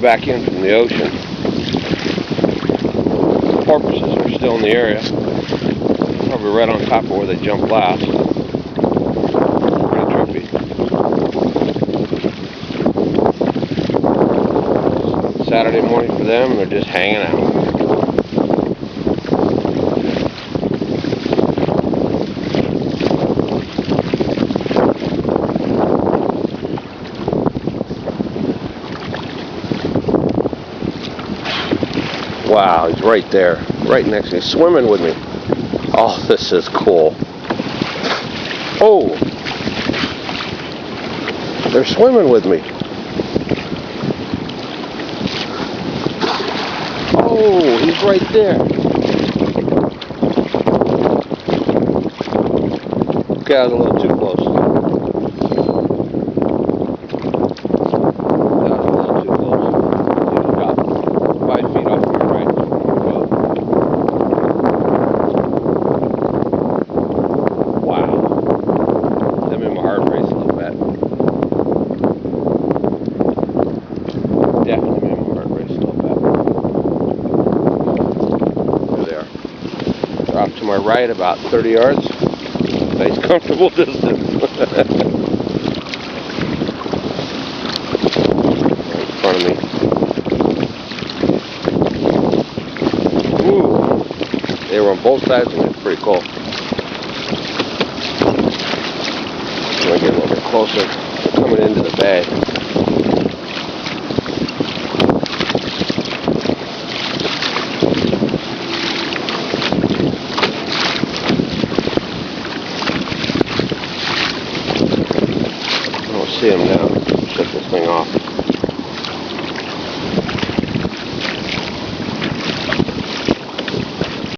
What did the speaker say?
back in from the ocean. Porpoises are still in the area. Probably right on top of where they jumped last. Pretty trippy. Saturday morning for them, they're just hanging out. Wow, he's right there, right next to me, swimming with me. Oh, this is cool. Oh, they're swimming with me. Oh, he's right there. Okay, I was a little too close. Off to my right about 30 yards. Nice comfortable distance. Right in front of me. Ooh. They were on both sides of me. It's pretty cool. I'm going to get a little bit closer. They're coming into the bay. See him now. Shut this thing off.